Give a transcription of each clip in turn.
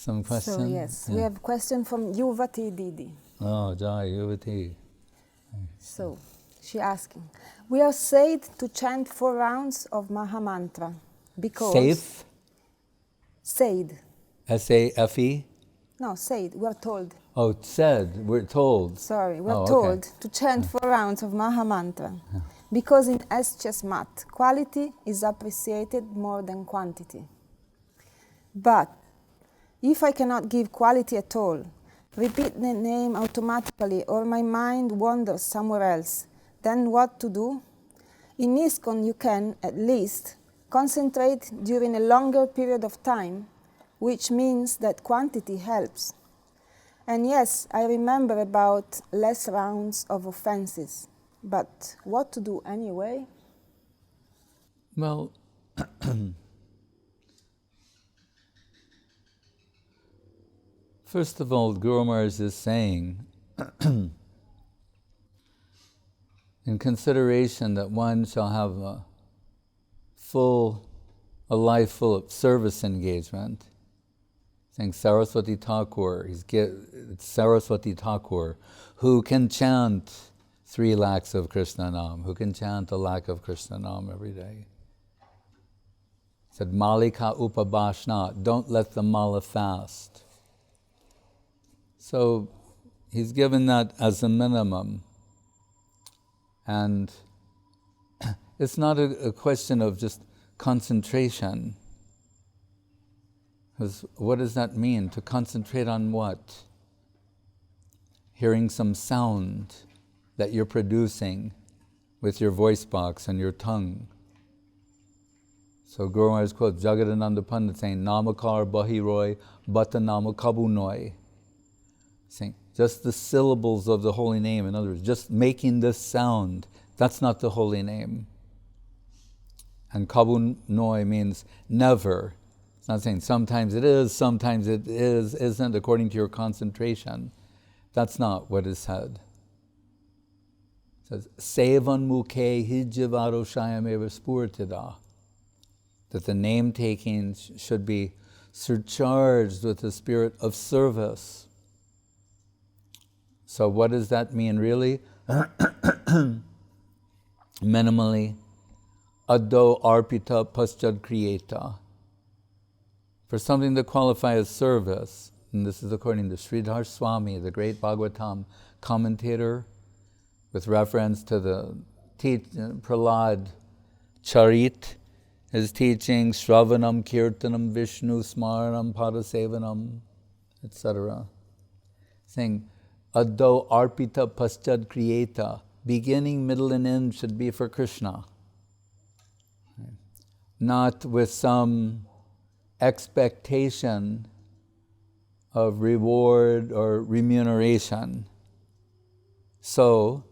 Some question? So yes, we have a question from Yuvati Didi. Oh, Jai, Yuvati. So, she asking, we are said to chant 4 rounds of Maha Mantra because... Safe? Said. S-A-F-E? No, said, we are told. Oh, said, we're told. Sorry, we are told to chant 4 rounds of Maha Mantra because in SCS Math, quality is appreciated more than quantity. But if I cannot give quality at all, repeat the name automatically or my mind wanders somewhere else, then what to do? In ISKCON you can, at least, concentrate during a longer period of time, which means that quantity helps. And yes, I remember about less rounds of offenses, but what to do anyway? Well, first of all, Guru Maharaj is saying, in consideration that one shall have a life full of service engagement, saying Saraswati Thakur, it's Saraswati Thakur, who can chant 3 lakhs of Krishna Nam, who can chant 1 lakh of Krishna Nam every day. He said, Malika Upabhashna, don't let the mala fast. So he's given that as a minimum. And it's not a question of just concentration. Because what does that mean? To concentrate on what? Hearing some sound that you're producing with your voice box and your tongue. So Guru Maharaj quotes Jagadananda Pandit saying, Namakar Bahiroy Bata Nama Kabunoi. Saying, just the syllables of the holy name, in other words, just making this sound, that's not the holy name. And Kabunoi means never. It's not saying sometimes it is, sometimes it isn't, according to your concentration. That's not what is said. It says, Sevan mukhe hijavaro shayameva spurtida. That the name-taking should be surcharged with the spirit of service. So what does that mean really? Minimally, addo arpita paschad kriyeta. For something to qualify as service, and this is according to Sridhar Swami, the great Bhagavatam commentator, with reference to the Prahlad Charit, his teaching, Shravanam, Kirtanam, Vishnu, Smaranam, Padasevanam, etc. Saying, Addo arpita paschad kriyeta, beginning, middle, and end should be for Krishna. Not with some expectation of reward or remuneration. So,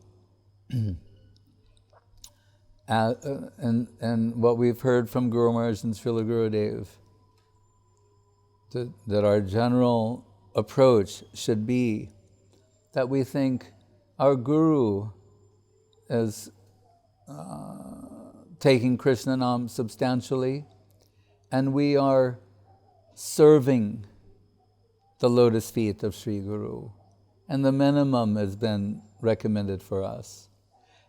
and what we've heard from Guru Maharaj and Srila Gurudev, that our general approach should be that we think our Guru is taking Krishna Nam substantially, and we are serving the lotus feet of Sri Guru. And the minimum has been recommended for us.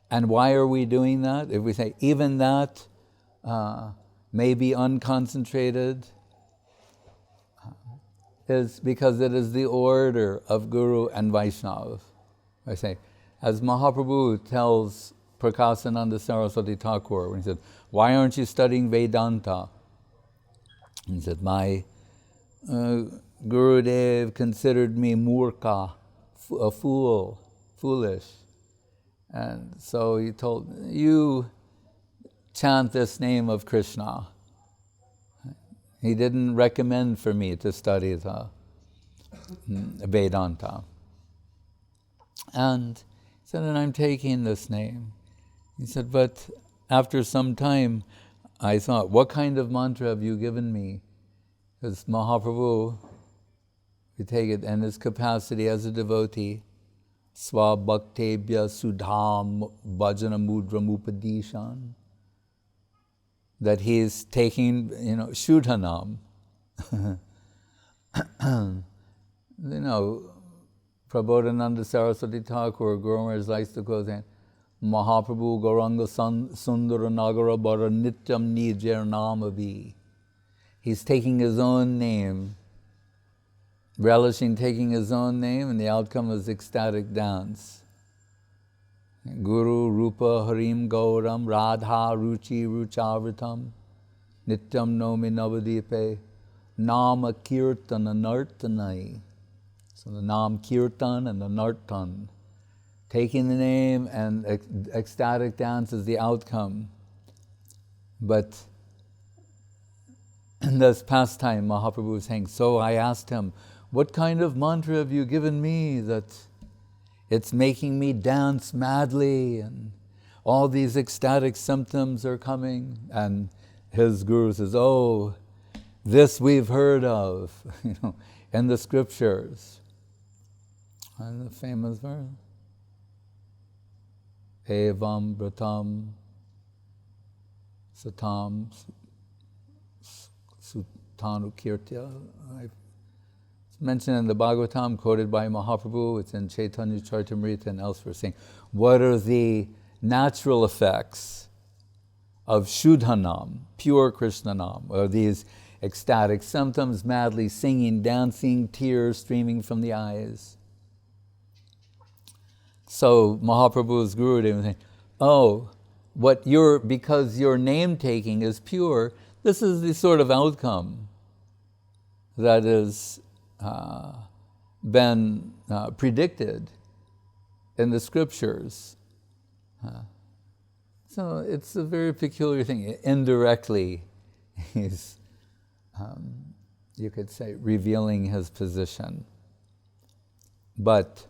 And why are we doing that? If we say even that may be unconcentrated, is because it is the order of Guru and Vaishnava. I say, as Mahaprabhu tells Prakasananda Saraswati Thakur, when he said, why aren't you studying Vedanta? He said, my Gurudev considered me murka, a fool, foolish. And so he told, you chant this name of Krishna. He didn't recommend for me to study the Vedanta. And he said, and I'm taking this name. He said, but after some time, I thought, what kind of mantra have you given me? Because Mahaprabhu, we take it in his capacity as a devotee, Swabhaktebhya Sudham Bhajana Mudram Upadishan, that he's taking, Shudhanam. you know, Prabodhananda Saraswati Thakur, Guru Maharaj likes to quote saying, Mahaprabhu Gauranga Sundara Nagara Bara Nityam Nijar Namavi. He's taking his own name, relishing taking his own name, and the outcome is ecstatic dance. Guru Rupa Harim Gauram Radha Ruchi Ruchavritam Nityam Nomi Navadipe Nama Kirtana Nartanai. So the Nam Kirtan and the Nartan. Taking the name and ecstatic dance is the outcome. But in this pastime, Mahaprabhu was saying, so I asked him, what kind of mantra have you given me that it's making me dance madly and all these ecstatic symptoms are coming? And his guru says, oh, this we've heard of, in the scriptures. And the famous verse, Evam Bratam Satam Sutanu Kirtya. It's mentioned in the Bhagavatam, quoted by Mahaprabhu. It's in Chaitanya Charitamrita and elsewhere, saying, what are the natural effects of Shuddhanam, pure Krishna Nam, or these ecstatic symptoms, madly singing, dancing, tears streaming from the eyes? So Mahaprabhu's Gurudev was saying, oh, because your name taking is pure, this is the sort of outcome that has been predicted in the scriptures. So it's a very peculiar thing. Indirectly, he's, you could say, revealing his position. But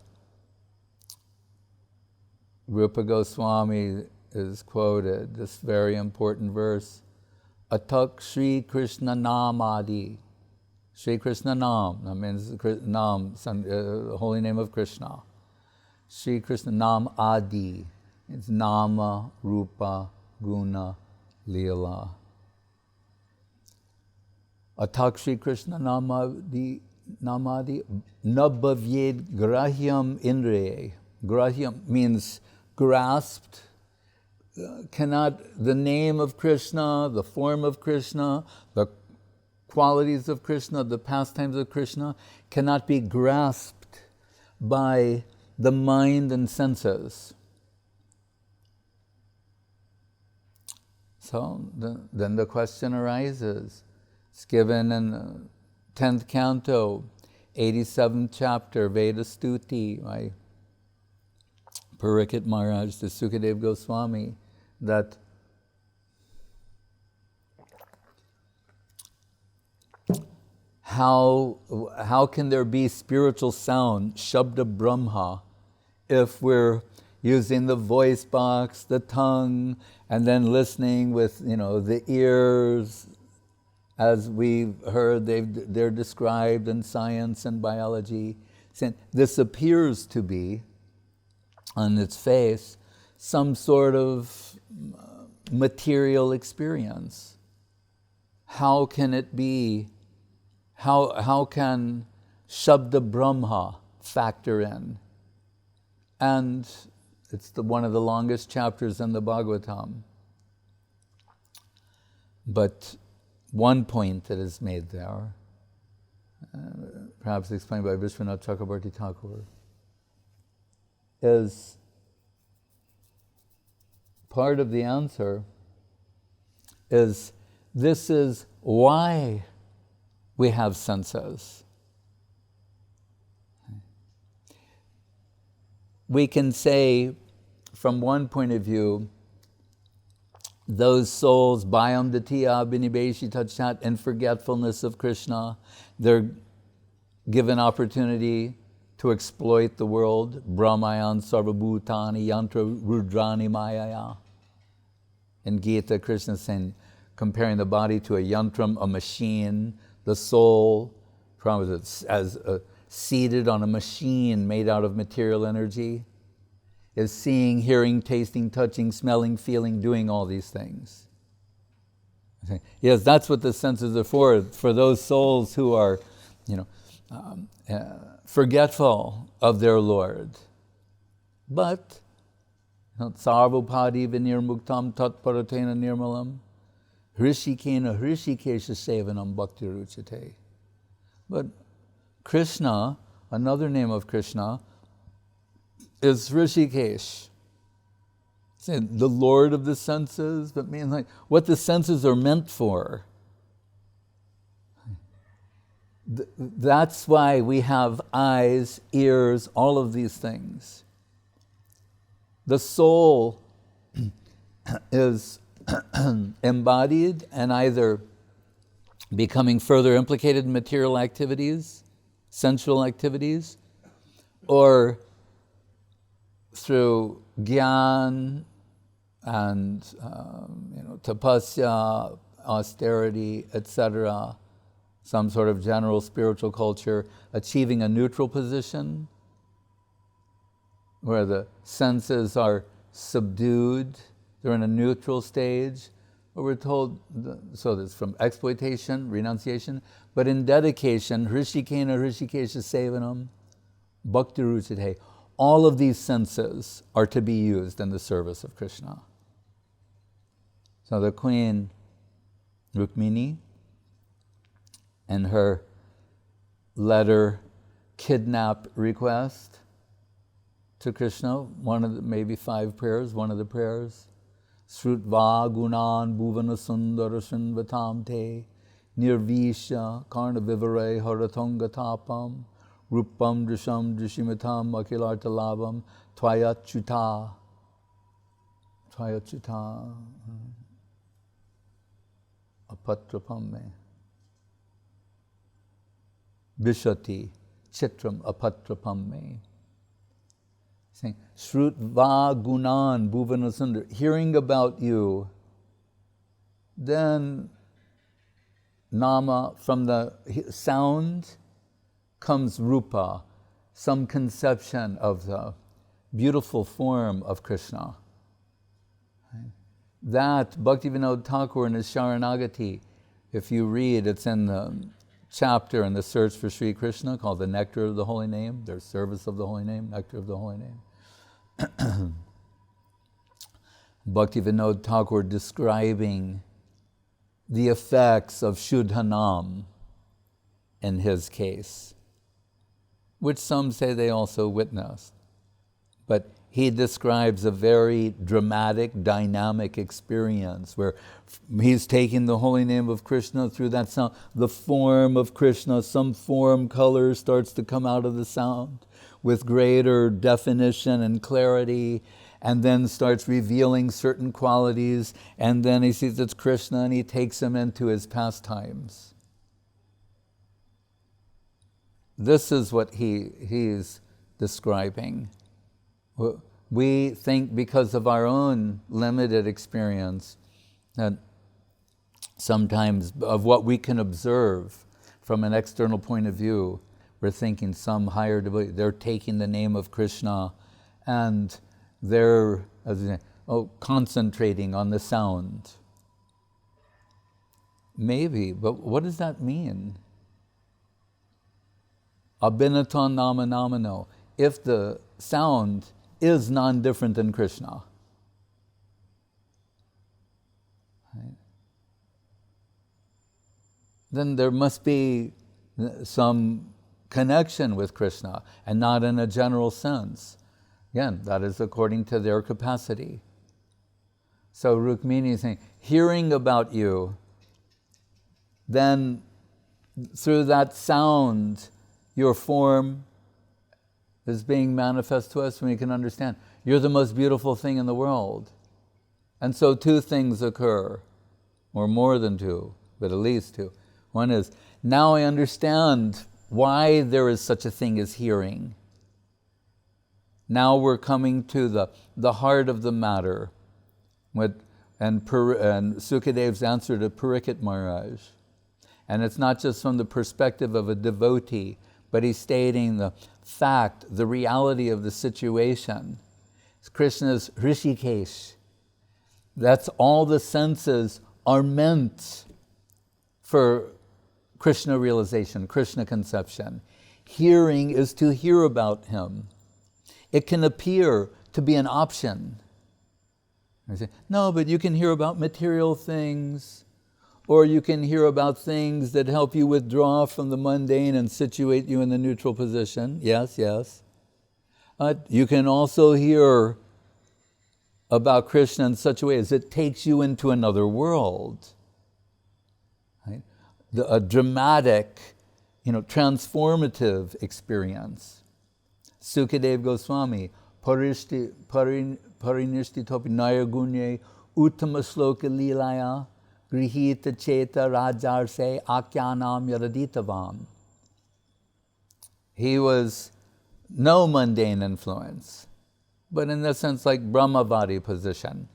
Rupa Goswami is quoted, this very important verse, Atak Shri Krishna Nam Adi. Shri Krishna Nam, that means Nam, holy name of Krishna. Shri Krishna Nam Adi, it's Nama, Rupa, Guna, Leela. Atak Shri Krishna Nam Adi, Nabhavyed Grahyam Indriye. Grahyam means grasped. The name of Krishna, the form of Krishna, the qualities of Krishna, the pastimes of Krishna cannot be grasped by the mind and senses. So then the question arises. It's given in the 10th canto, 87th chapter, Veda Stuti, by Parikshit Maharaj to Sukadev Goswami, that how can there be spiritual sound, Shabda Brahma, if we're using the voice box, the tongue, and then listening with the ears, as we've heard they're described in science and biology. This appears to be, on its face, some sort of material experience. How can it be? How can Shabda Brahma factor in? And it's one of the longest chapters in the Bhagavatam. But one point that is made there, perhaps explained by Vishwanath Chakrabarti Thakur, is part of the answer is this is why we have senses. We can say, from one point of view, those souls, Bhayam Datiya Binibeshi Tachat, in forgetfulness of Krishna, they're given opportunity to exploit the world. Brahmayan Sarvabhutani Yantra Rudrani Mayaya. In Gita, Krishna is saying, comparing the body to a yantram, a machine, the soul, as seated on a machine made out of material energy, is seeing, hearing, tasting, touching, smelling, feeling, doing all these things. Yes, that's what the senses are for those souls who are forgetful of their Lord. But sarvopadi vinirmuktam tatparatena nirmalam hrishikena hrishikesha sevanam bhakti ruchate. But Krishna, another name of Krishna, is Rishikesh. The Lord of the senses, but means like what the senses are meant for. That's why we have eyes, ears, all of these things. The soul is embodied and either becoming further implicated in material activities, sensual activities, or through gyan and tapasya, austerity, etc., some sort of general spiritual culture, achieving a neutral position where the senses are subdued, they're in a neutral stage. We're told, so that's from exploitation, renunciation, but in dedication, hrishikena hrishikesha sevanam, bhakti ruchate. All of these senses are to be used in the service of Krishna. So the Queen Rukmini, in her letter kidnap request to Krishna, one of the, maybe 5 prayers, one of the prayers, Srutva gunan bhuvana sundara shinvatam te nirvisha karna vivare haratonga tapam rupam drisham drishimitam akilarta labam tvayachuta apatrapam me Vishati chitram apatrapam me. Saying, Srutva gunan bhuvana sundar, hearing about you, then nama, from the sound comes rupa, some conception of the beautiful form of Krishna. That Bhaktivinoda Thakur in his Sharanagati, if you read, it's in the chapter in the Search for Sri Krishna called The Nectar of the Holy Name, their Service of the Holy Name, Nectar of the Holy Name. Bhaktivinoda Thakur describing the effects of Shuddhanam in his case, which some say they also witnessed. But he describes a very dramatic, dynamic experience where he's taking the holy name of Krishna through that sound, the form of Krishna, some form, color starts to come out of the sound with greater definition and clarity, and then starts revealing certain qualities, and then he sees it's Krishna and he takes him into his pastimes. This is what he's describing. We think because of our own limited experience that sometimes of what we can observe from an external point of view, we're thinking some higher devotee, they're taking the name of Krishna and they're concentrating on the sound. Maybe, but what does that mean? Abhinatan nama namano. If the sound is non-different than Krishna, right, then there must be some connection with Krishna, and not in a general sense. Again, that is according to their capacity. So Rukmini is saying, hearing about you, then through that sound, your form is being manifest to us, when we can understand you're the most beautiful thing in the world. And so 2 things occur, or more than 2, but at least 2. One is, now I understand why there is such a thing as hearing. Now we're coming to the heart of the matter, and Sukadev's answer to Parikshit Maharaj. And it's not just from the perspective of a devotee, but he's stating the fact, the reality of the situation. Krishna's Hrishikesh. That's all the senses are meant for Krishna realization, Krishna conception. Hearing is to hear about him. It can appear to be an option. I say, no, but you can hear about material things, or you can hear about things that help you withdraw from the mundane and situate you in the neutral position. Yes, yes. You can also hear about Krishna in such a way as it takes you into another world. Right? A dramatic, transformative experience. Sukadev Goswami, Parinishti Topi Nayagunye Uttama Sloka Lilaya Grihita Cheta Rajarse Akyanam Yaraditavam. He was no mundane influence, but in the sense like Brahmavadi position,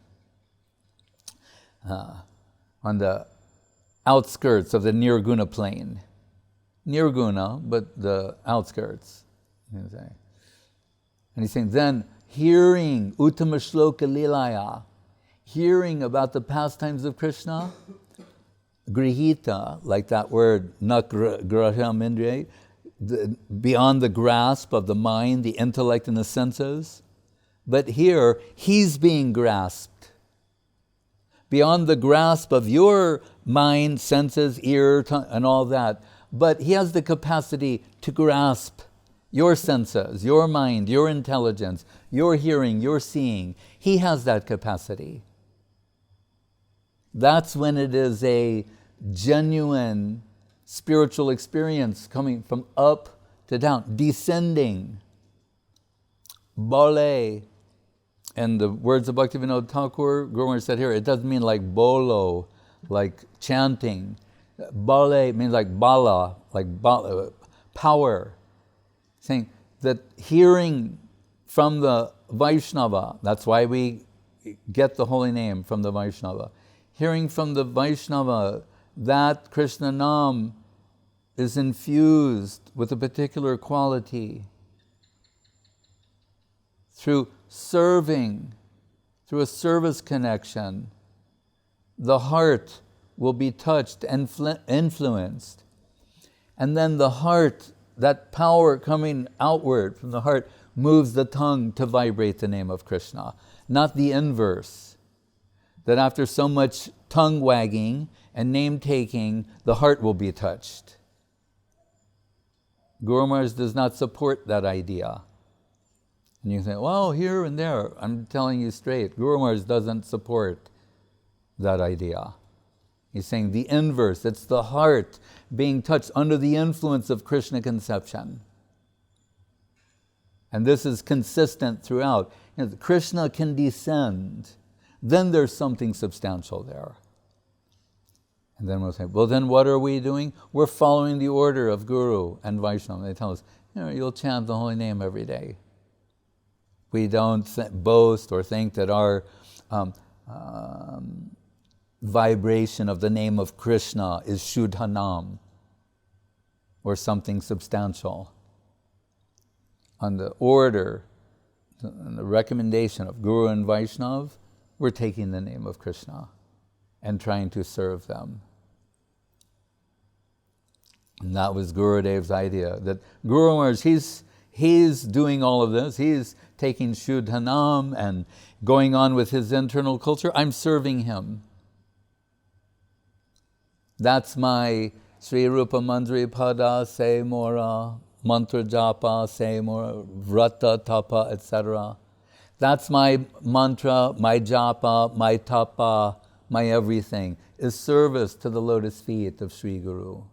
on the outskirts of the Nirguna plane. Nirguna, but the outskirts. And he's saying, then hearing Uttama Shloka Lilaya, hearing about the pastimes of Krishna, grihita, like that word, nagraham indriya, beyond the grasp of the mind, the intellect, and the senses. But here, he's being grasped. Beyond the grasp of your mind, senses, ear, tongue, and all that. But he has the capacity to grasp your senses, your mind, your intelligence, your hearing, your seeing. He has that capacity. That's when it is a genuine spiritual experience coming from up to down, descending. Bole. And the words of Bhaktivinoda Thakur, Guru Maharaj said here, it doesn't mean like bolo, like chanting. Bale means like bala, power. Saying that hearing from the Vaishnava, that's why we get the holy name from the Vaishnava. Hearing from the Vaishnava that Krishna Nam is infused with a particular quality. Through serving, through a service connection, the heart will be touched and influenced. And then the heart, that power coming outward from the heart, moves the tongue to vibrate the name of Krishna. Not the inverse, that after so much tongue wagging and name taking, the heart will be touched. Guru Maharaj does not support that idea. And you say, well, here and there. I'm telling you straight, Guru Maharaj doesn't support that idea. He's saying the inverse, it's the heart being touched under the influence of Krishna conception. And this is consistent throughout. Krishna can descend, then there's something substantial there. And then we'll say, well, then what are we doing? We're following the order of Guru and Vaishnava. They tell us, you'll chant the holy name every day. We don't boast or think that our vibration of the name of Krishna is Shuddhanam or something substantial. On the order and the recommendation of Guru and Vaishnava, we're taking the name of Krishna and trying to serve them. And that was Gurudev's idea, that Guru Maharaj, he's doing all of this. He's taking Shuddhanam and going on with his internal culture. I'm serving him. That's my Sri Rupa Mandri Pada Se Mora, Mantra Japa Se Mora, Vrata Tapa, etc. That's my mantra, my japa, my tapa, my everything, is service to the lotus feet of Sri Guru.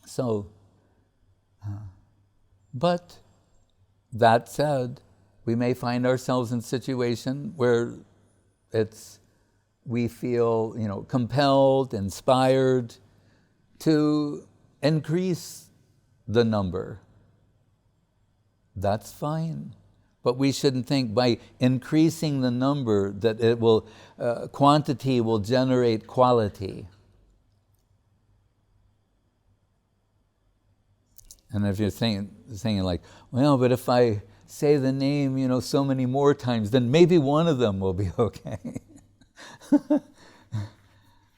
So, but that said, we may find ourselves in a situation where we feel, compelled, inspired to increase the number. That's fine. But we shouldn't think by increasing the number that it will, quantity will generate quality. And if you're saying like, well, but if I say the name, so many more times, then maybe one of them will be okay.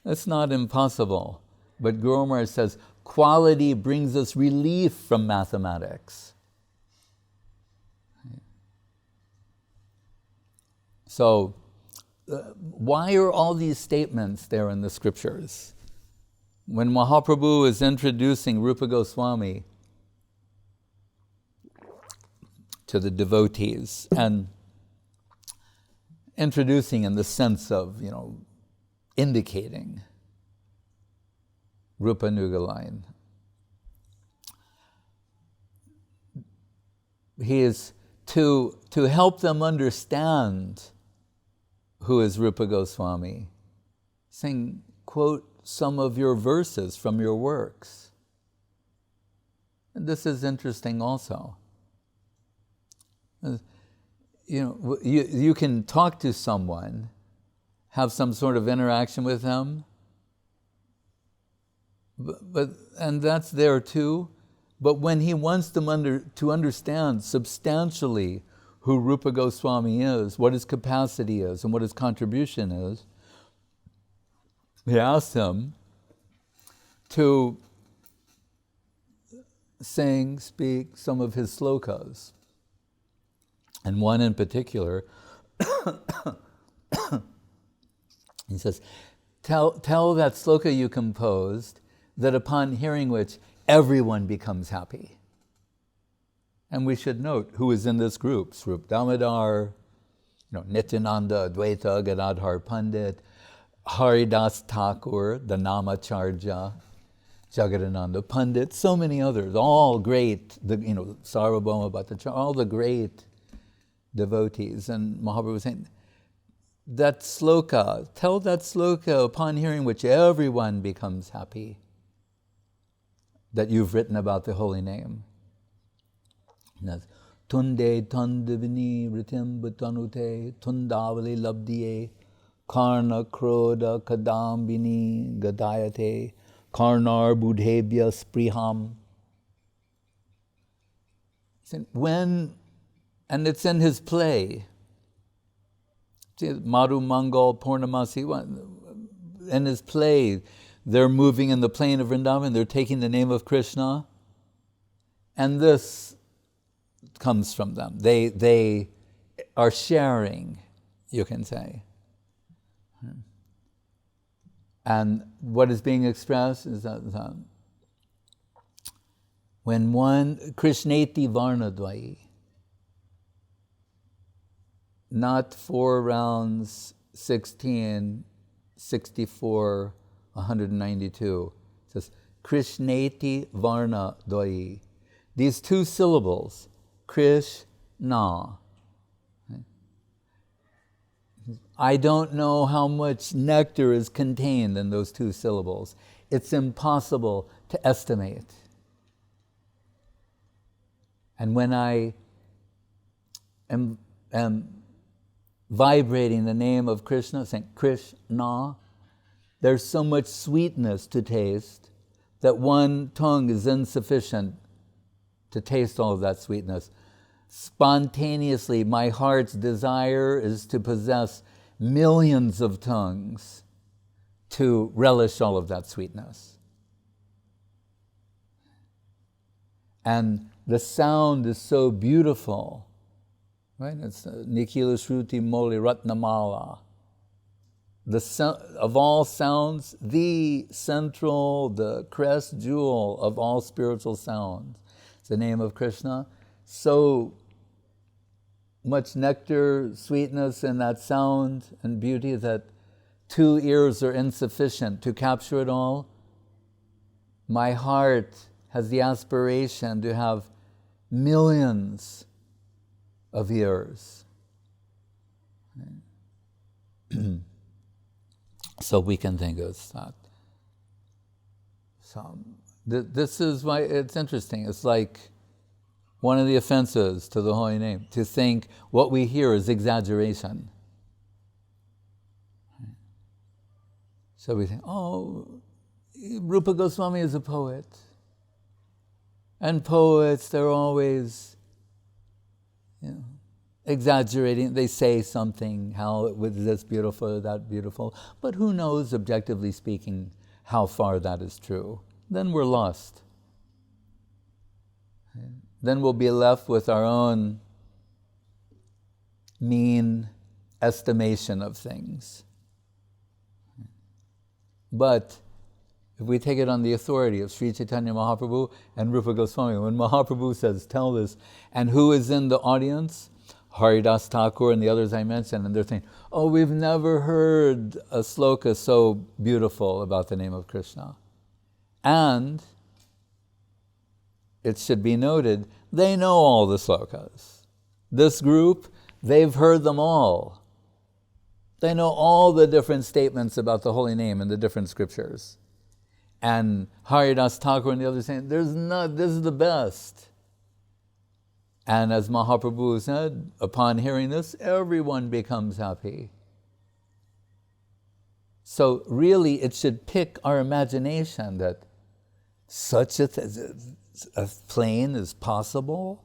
That's not impossible. But Guru Maharaj says, quality brings us relief from mathematics. So, why are all these statements there in the scriptures? When Mahaprabhu is introducing Rupa Goswami to the devotees, and introducing in the sense of, indicating Rupa Nuga he is to help them understand who is Rupa Goswami, saying, quote some of your verses from your works. And this is interesting also. You can talk to someone, have some sort of interaction with them, and that's there too. But when he wants them to understand substantially who Rupa Goswami is, what his capacity is, and what his contribution is, he asks them to speak some of his slokas. And one in particular, he says, tell that sloka you composed, that upon hearing which everyone becomes happy. And we should note who is in this group: Swarup Damodar, Nityananda, Advaita, Gadadhar Pandit, Haridas Thakur, the Namacharya, Jagadananda Pandit, so many others, all great, Sarvabhauma Bhattacharya, all the great devotees. And Mahaprabhu was saying, that sloka, tell that sloka upon hearing which everyone becomes happy, that you've written about the holy name. Tunde tandavini ritim bhatanute tundavali labdiye karna kroda kadambini gadayate karnar budhebhya spriham. And it's in his play, Madhu Mangal Purnamasi, in his play, they're moving in the plain of Vrindavan, they're taking the name of Krishna, and this comes from them. They are sharing, you can say. And what is being expressed is that when one, Krishneti Varnadvai, not 4 rounds, 16, 64, 192. It says, Krishneti Varna Doi. These 2 syllables, Krishna. I don't know how much nectar is contained in those 2 syllables. It's impossible to estimate. And when I am vibrating the name of Krishna, saying Krishna, there's so much sweetness to taste that one tongue is insufficient to taste all of that sweetness. Spontaneously, my heart's desire is to possess millions of tongues to relish all of that sweetness. And the sound is so beautiful, right? It's Nikhila Shruti Moli Ratnamala. Of all sounds, the central, the crest jewel of all spiritual sounds. It's the name of Krishna. So much nectar, sweetness in that sound and beauty that 2 ears are insufficient to capture it all. My heart has the aspiration to have millions of ears. So we can think of that. So this is why it's interesting. It's like one of the offenses to the holy name, to think what we hear is exaggeration. So we think, Rupa Goswami is a poet. And poets, they're always, exaggerating. They say something, how it was this beautiful, that beautiful, but who knows, objectively speaking, how far that is true. Then we're lost. Then we'll be left with our own mean estimation of things. But if we take it on the authority of Sri Chaitanya Mahaprabhu and Rupa Goswami, when Mahaprabhu says, tell this, and who is in the audience? Haridas Thakur and the others I mentioned, and they're saying, oh, we've never heard a sloka so beautiful about the name of Krishna. And it should be noted, they know all the slokas. This group, they've heard them all. They know all the different statements about the holy name in the different scriptures. And Haridas Thakur and the others saying, this is the best. And as Mahaprabhu said, upon hearing this, everyone becomes happy. So really it should pick our imagination that such a plane is possible,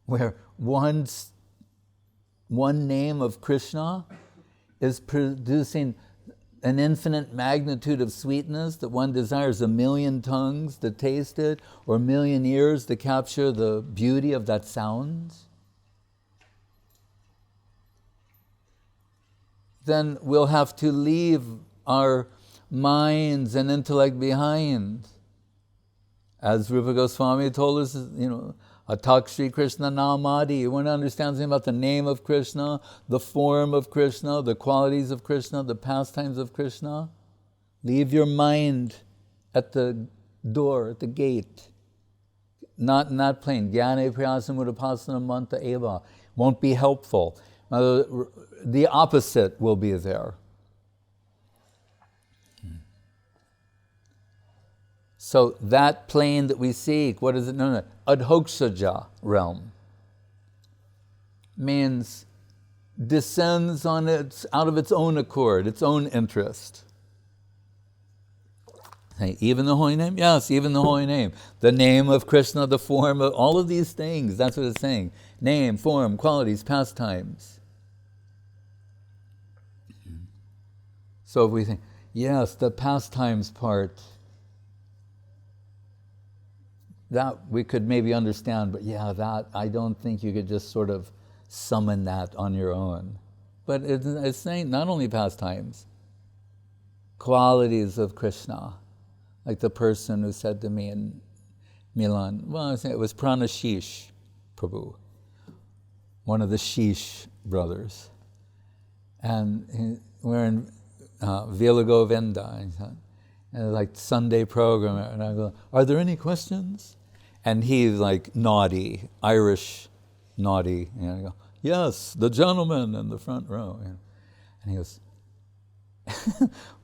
where one name of Krishna is producing an infinite magnitude of sweetness that one desires 1,000,000 tongues to taste it, or 1,000,000 ears to capture the beauty of that sound. Then we'll have to leave our minds and intellect behind. As Rupa Goswami told us, Atak Shri Krishna Namadi. You want to understand something about the name of Krishna, the form of Krishna, the qualities of Krishna, the pastimes of Krishna? Leave your mind at the door, at the gate. Not in that plane. Jnane priyasam udapasana manta eva. Won't be helpful. The opposite will be there. So that plane that we seek, what is it known as? Adhokshaja realm. Means descends on out of its own accord, its own interest. Hey, even the holy name? Yes, even the holy name. The name of Krishna, the form of all of these things, that's what it's saying. Name, form, qualities, pastimes. So if we think, yes, the pastimes part, that we could maybe understand, but that I don't think you could just sort of summon that on your own. But it's saying not only pastimes, qualities of Krishna, like the person who said to me in Milan, well, it was Pranashish Prabhu, one of the Shish brothers. And we're in Vila Govinda, and like Sunday program, and I go, are there any questions? And he's like naughty, Irish naughty. And I go, yes, the gentleman in the front row. And he goes,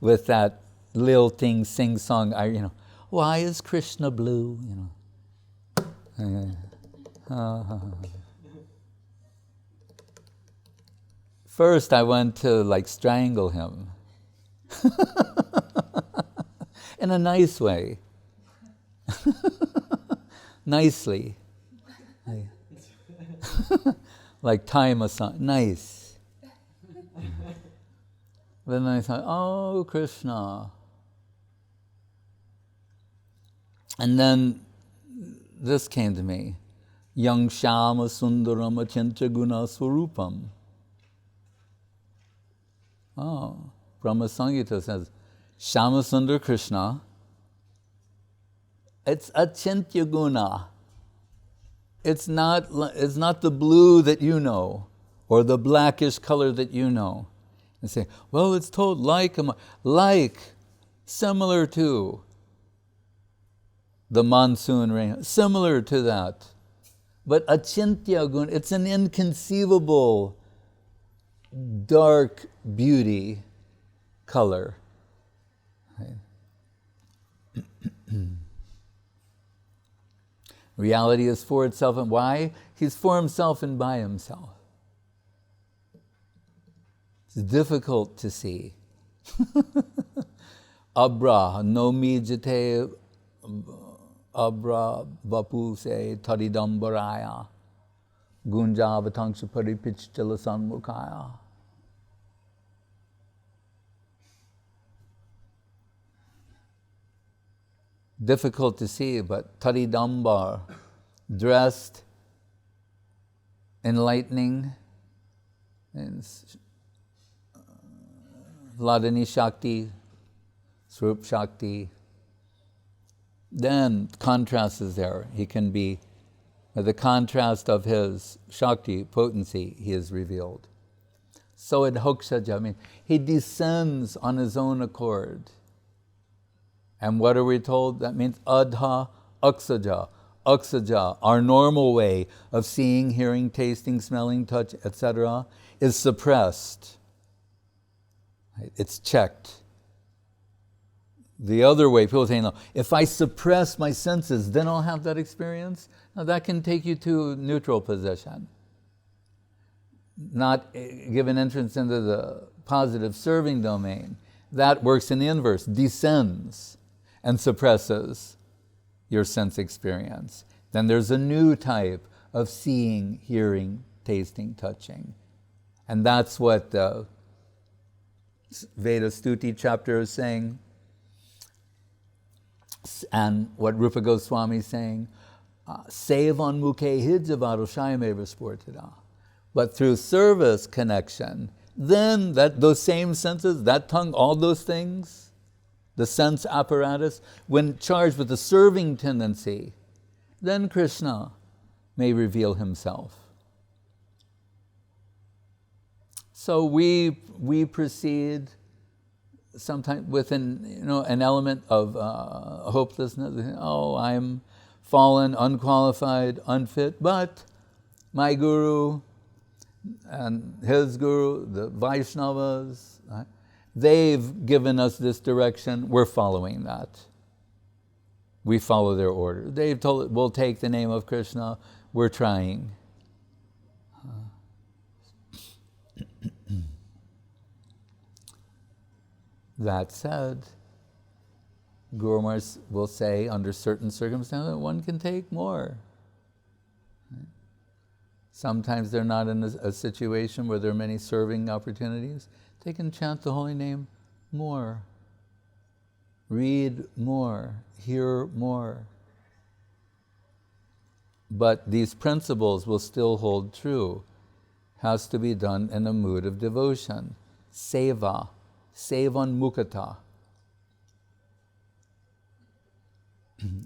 with that lilting sing-song, why is Krishna blue? First I went to strangle him. In a nice way. Nicely. Like time aside. Nice. Then I thought, oh, Krishna. And then this came to me. Yang Shama Sundaram Achintya Guna Swarupam. Oh, Brahma Samhita says, Shama Sundar Krishna, it's achintya guna. It's not the blue that you know, or the blackish color that you know. And say, well, it's told like, similar to the monsoon rain, similar to that. But achintya guna, it's an inconceivable dark beauty color. Reality is for itself, and why? He's for himself and by himself. It's difficult to see. Abra, no mi jate, abra bapu se taridambaraya. gunjavatangsha paripichtila sanmukaya. Difficult to see, but Taridambar, dressed, enlightening, and Ladani Shakti, Swarup Shakti. Then contrast is there. He can be, the contrast of his Shakti, potency, he is revealed. So it Hokshaja, I mean, he descends on his own accord. And what are we told? That means adha aksaja. Aksaja, our normal way of seeing, hearing, tasting, smelling, touch, etc., is suppressed. It's checked. The other way, people say, no, if I suppress my senses, then I'll have that experience. Now that can take you to a neutral position. Not give an entrance into the positive serving domain. That works in the inverse, descends and suppresses your sense experience. Then there's a new type of seeing, hearing, tasting, touching. And that's what the Veda Stuti chapter is saying, and what Rupa Goswami is saying, Sevan mukhe hijavaroshayameva sportida. But through service connection, then those same senses, that tongue, all those things, the sense apparatus, when charged with a serving tendency, then Krishna may reveal himself. So we proceed sometimes with an element of hopelessness. Oh, I'm fallen, unqualified, unfit, but my guru and his guru, the Vaishnavas, they've given us this direction, we're following that. We follow their order. They've told us, we'll take the name of Krishna, we're trying. That said, Guru Maharaj will say, under certain circumstances, one can take more. Sometimes they're not in a situation where there are many serving opportunities. They can chant the holy name more, read more, hear more. But these principles will still hold true. Has to be done in a mood of devotion. Seva, sevan mukata.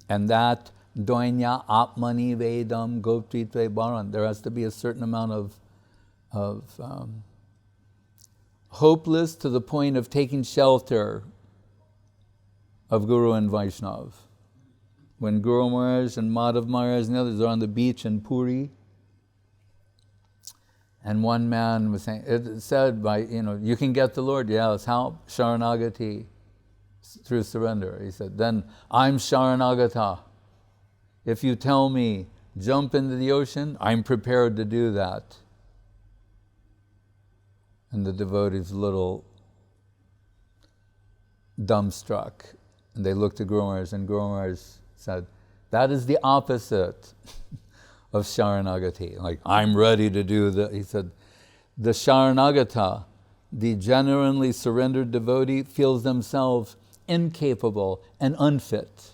And that doinya apmani vedam goptritve baran. There has to be a certain amount of hopeless to the point of taking shelter of Guru and Vaishnav. When Guru Maharaj and Madhav Maharaj and the others are on the beach in Puri, and one man was saying, it said by, you can get the Lord, yes, how? Sharanagati, through surrender. He said, then I'm Sharanagata. If you tell me, jump into the ocean, I'm prepared to do that. And the devotees a little dumbstruck. And they looked at Guru Maharaj, and Guru Maharaj said, that is the opposite of Sharanagati. Like, I'm ready to do that. He said, the Sharanagata, the genuinely surrendered devotee, feels themselves incapable and unfit.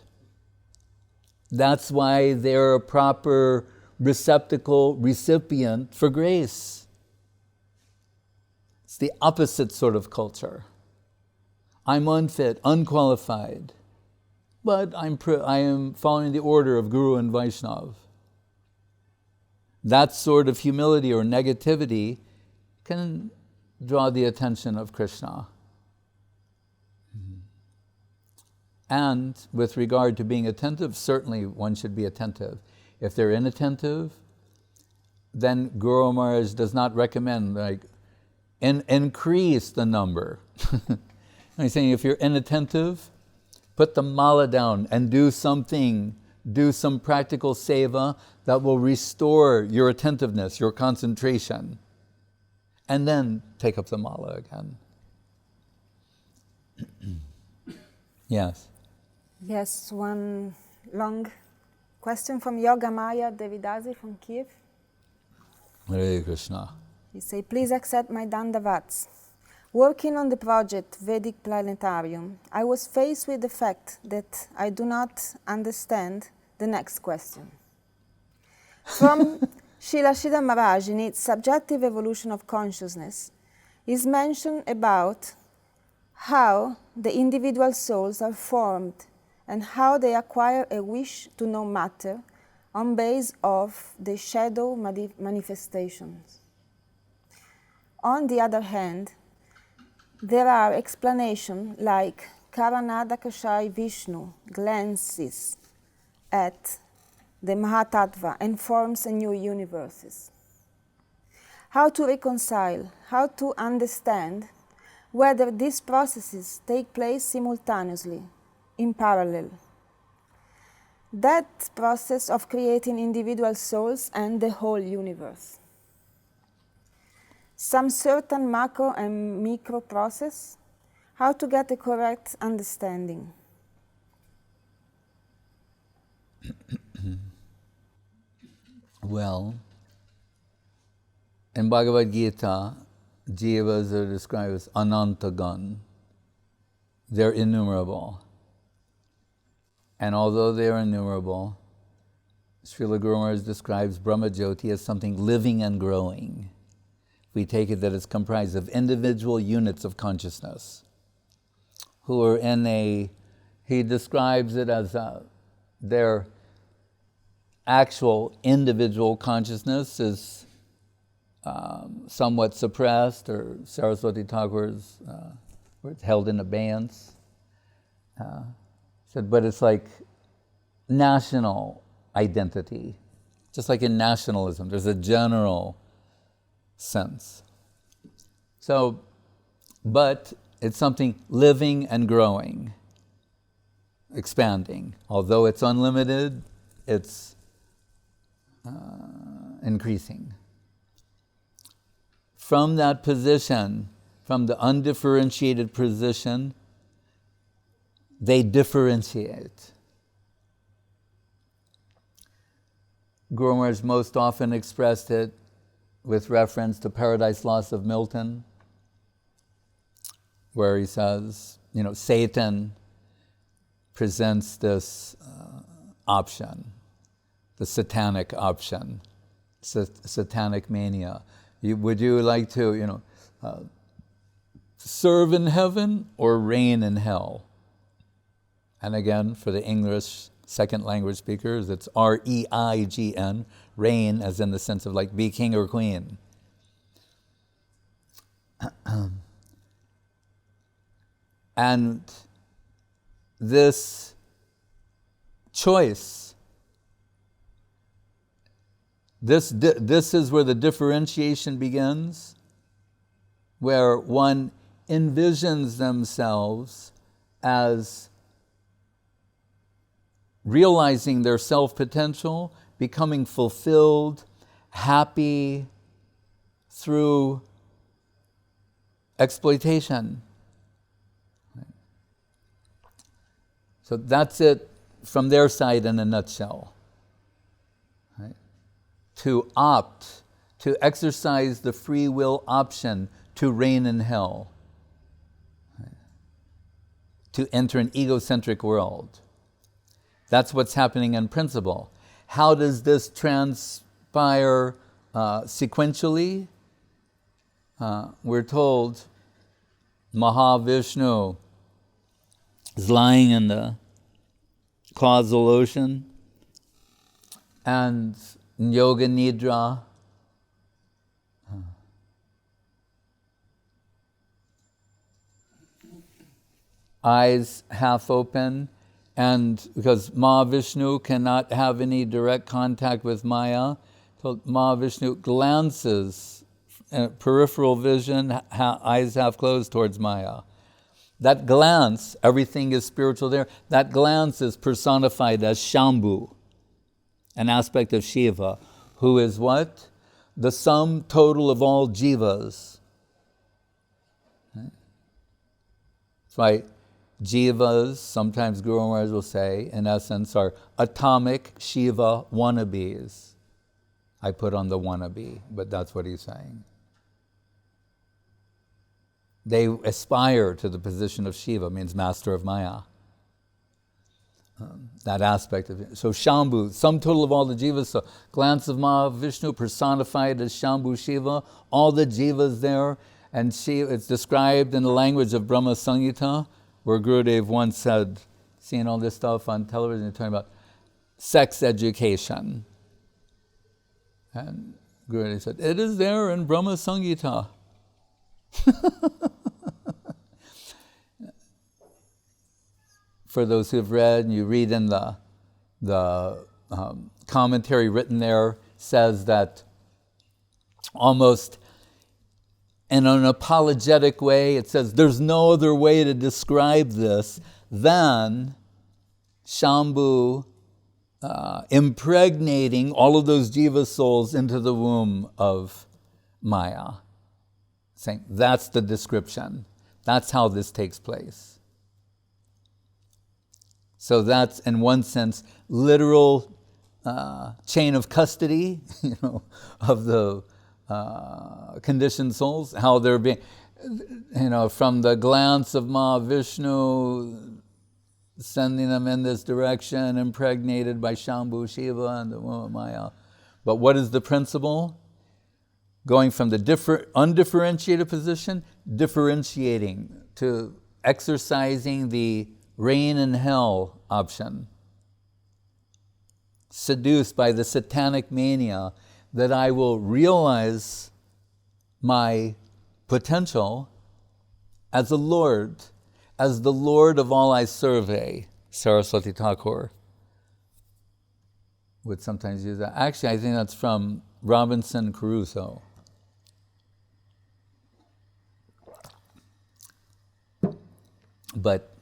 That's why they're a proper receptacle, recipient for grace. It's the opposite sort of culture. I'm unfit, unqualified, but I am following the order of Guru and Vaishnav. That sort of humility or negativity can draw the attention of Krishna. And with regard to being attentive, certainly one should be attentive. If they're inattentive, then Guru Maharaj does not recommend, increase the number. He's saying if you're inattentive, put the mala down and do some practical seva that will restore your attentiveness, your concentration, and then take up the mala again. Yes. Yes, one long question from Yoga Maya Devidasi from Kiev. Hare Krishna. He say, please accept my dandavats. Working on the project Vedic Planetarium, I was faced with the fact that I do not understand the next question. From Srila Sridhar Maharaj in its Subjective Evolution of Consciousness is mentioned about how the individual souls are formed and how they acquire a wish to know matter on base of the shadow manifestations. On the other hand, there are explanations like Karanadakashai Vishnu glances at the Mahatattva and forms a new universe. How to reconcile, how to understand whether these processes take place simultaneously, in parallel. That process of creating individual souls and the whole universe. Some certain macro and micro process, how to get a correct understanding. Well, in Bhagavad Gita, jivas are described as anantagan. They're innumerable. And although they are innumerable, Srila Guru Maharaj describes Brahmajyoti as something living and growing. We take it that it's comprised of individual units of consciousness who are he describes it as their actual individual consciousness is somewhat suppressed, or Saraswati Thakur's where it's held in abeyance. Said, but it's like national identity. Just like in nationalism, there's a general sense. So, but it's something living and growing, expanding. Although it's unlimited, it's increasing. From that position, from the undifferentiated position, they differentiate. Guru Maharaj most often expressed it with reference to Paradise Lost of Milton, where he says, Satan presents this option, the satanic option, satanic mania. Would you like to, serve in heaven or reign in hell? And again, for the English second language speakers, it's R-E-I-G-N, reign as in the sense of like be king or queen. And this choice, this is where the differentiation begins, where one envisions themselves as realizing their self-potential, becoming fulfilled, happy through exploitation. So that's it from their side in a nutshell. Right? To opt, to exercise the free will option to reign in hell, right? To enter an egocentric world. That's what's happening in principle. How does this transpire sequentially? We're told Mahavishnu is lying in the causal ocean, and Yoga Nidra, eyes half open, and because Mahavishnu cannot have any direct contact with Maya, so Mahavishnu glances, peripheral vision, eyes half closed towards Maya. That glance, everything is spiritual there, that glance is personified as Shambhu, an aspect of Shiva, who is what? The sum total of all jivas. Right? That's why jivas, sometimes Guru Maharaj will say, in essence, are atomic Shiva wannabes. I put on the wannabe, but that's what he's saying. They aspire to the position of Shiva, means master of Maya. That aspect of it. So Shambhu, sum total of all the jivas, so glance of Mahavishnu personified as Shambhu Shiva, all the jivas there, and it's described in the language of Brahma Samhita, where Gurudev once said, seeing all this stuff on television, talking about sex education. And Gurudev said, it is there in Brahma Samhita. For those who have read, and you read in the commentary written there, says that almost in an apologetic way, it says there's no other way to describe this than Shambhu impregnating all of those jiva souls into the womb of Maya. Saying that's the description. That's how this takes place. So that's, in one sense, literal chain of custody, of the conditioned souls, how they're being, from the glance of Mahavishnu, sending them in this direction, impregnated by Shambhu Shiva and the womb of Maya. But what is the principle? Going from the undifferentiated position, differentiating to exercising the rain and hell option. Seduced by the satanic mania that I will realize my potential as a Lord, as the Lord of all I survey. Saraswati Thakur would sometimes use that. Actually, I think that's from Robinson Crusoe. But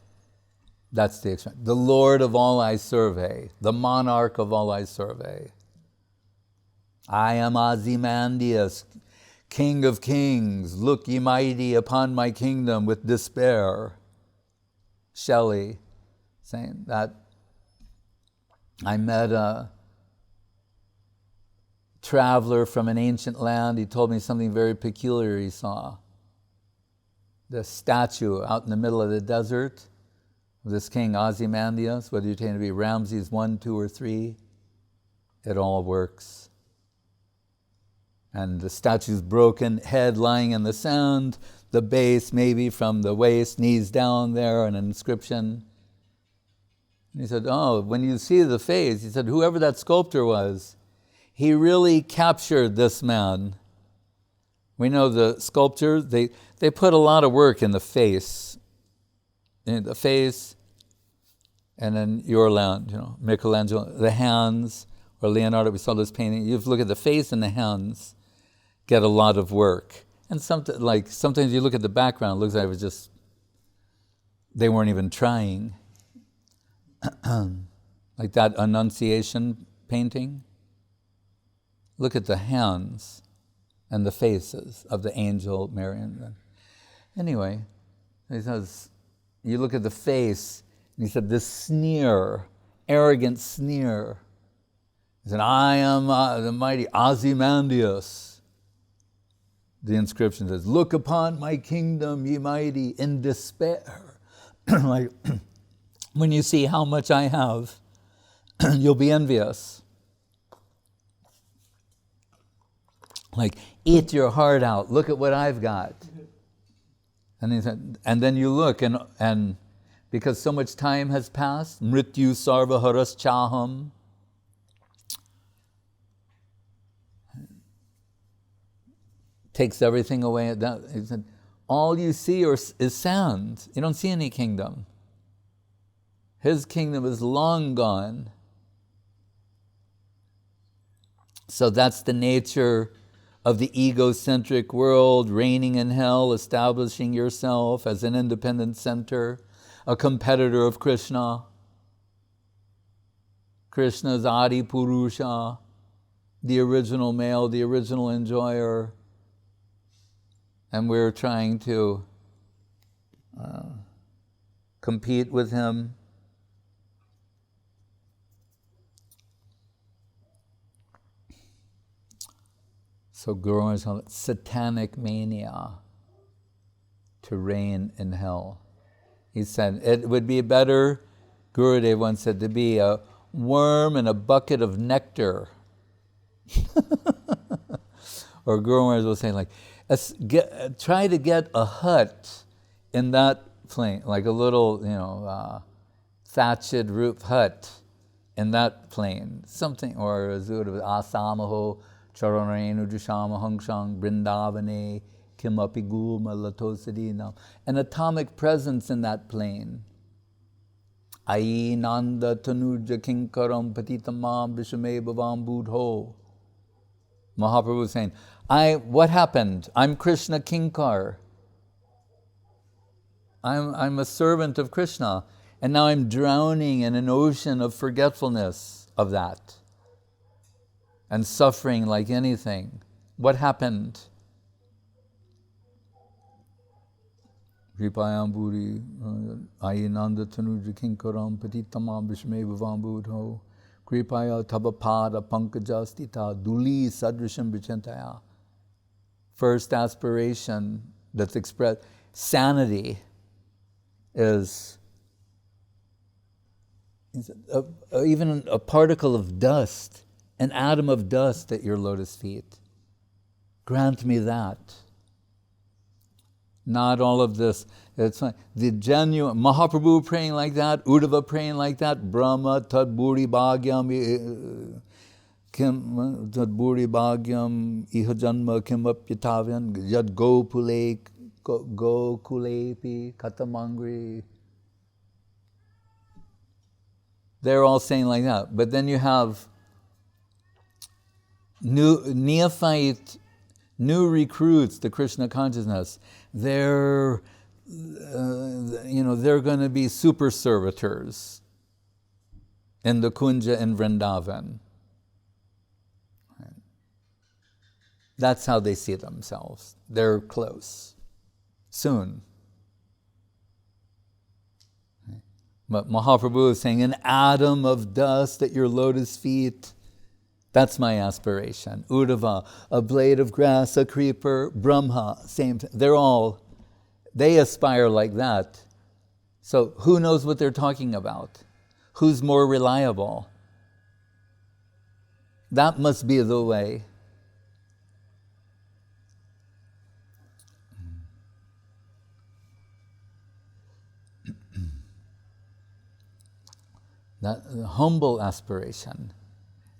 that's the expression. The Lord of all I survey, the monarch of all I survey. I am Ozymandias, King of kings. Look ye mighty upon my kingdom with despair. Shelley saying that. I met a traveler from an ancient land. He told me something very peculiar he saw. The statue out in the middle of the desert, this king Ozymandias, whether you take it to be Ramses 1, 2, or 3, it all works. And the statue's broken, head lying in the sand, the base maybe from the waist, knees down there, an inscription. And he said, when you see the face, he said, whoever that sculptor was, he really captured this man. We know the sculptors, they put a lot of work in the face. In the face, and then your land, Michelangelo, the hands, or Leonardo, we saw this painting. You look at the face and the hands, get a lot of work. And sometimes you look at the background, it looks like it was just, they weren't even trying. Like that Annunciation painting. Look at the hands and the faces of the angel Mary. Anyway, he says, you look at the face, and he said, this sneer, arrogant sneer. He said, I am the mighty Ozymandias. The inscription says, look upon my kingdom, ye mighty, in despair. Like, when you see how much I have, you'll be envious. Like, eat your heart out. Look at what I've got. And he said, and then you look, and because so much time has passed, mrityu sarva haras chaham, takes everything away. He said, all you see is sand. You don't see any kingdom. His kingdom is long gone. So that's the nature of the egocentric world, reigning in hell, establishing yourself as an independent center, a competitor of Krishna. Krishna's Adi Purusha, the original male, the original enjoyer. And we're trying to compete with him. So Guru Maharaj called it satanic mania to reign in hell. He said, it would be better, Gurudev once said, to be a worm in a bucket of nectar. Or Guru Maharaj will say, like, try to get a hut in that plane, like a little, thatched roof hut in that plane. Something, or asamaho charanarenu jushama hangshang brindavane kimapi gulma latosadina. An atomic presence in that plane. Ayi nanda tanuja kinkaram patitamam vishame bhavam budho. Mahaprabhu is saying, what happened? I'm Krishna Kinkar. I'm a servant of Krishna, and now I'm drowning in an ocean of forgetfulness of that, and suffering like anything. What happened? Kripayamburi ayinanda tanuja kinkaram patitamam vishme bhavambudho kripaya tabapada pankajastita duli sadrisham vichantaya. First aspiration that's expressed, sanity, is even a particle of dust, an atom of dust at your lotus feet. Grant me that. Not all of this. It's fine. The genuine Mahaprabhu praying like that, Uddhava praying like that, Brahma tadburi bhagyam kim tadburi bhagyam iha janma kimapyatavyan yad gopule gokulepi katamangri. They're all saying like that. But then you have neophyte, new recruits to Krishna consciousness. They're going to be super servitors in the Kunja in Vrindavan. That's how they see themselves. They're close. Soon. But Mahaprabhu is saying, an atom of dust at your lotus feet. That's my aspiration. Uddhava, a blade of grass, a creeper, Brahma, same thing. They aspire like that. So who knows what they're talking about? Who's more reliable? That must be the way. That humble aspiration.